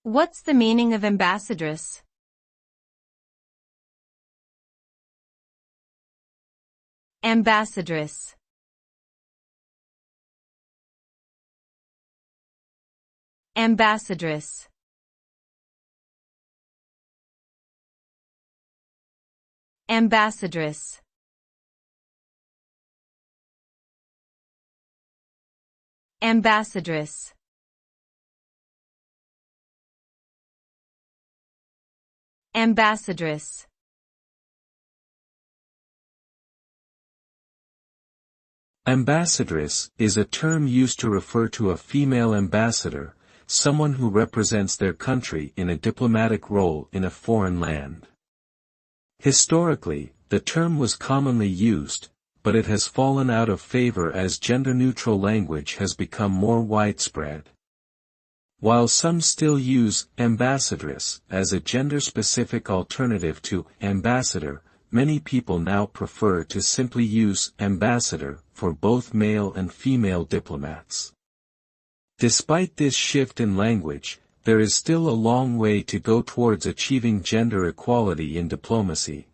What's the meaning of ambassadress? Ambassadress. Ambassadress. Ambassadress. Ambassadress. Ambassadress. Ambassadress is a term used to refer to a female ambassador, someone who represents their country in a diplomatic role in a foreign land. Historically, the term was commonly used, but it has fallen out of favor as gender-neutral language has become more widespread. While some still use ambassadress as a gender-specific alternative to ambassador, many people now prefer to simply use ambassador for both male and female diplomats. Despite this shift in language, there is still a long way to go towards achieving gender equality in diplomacy.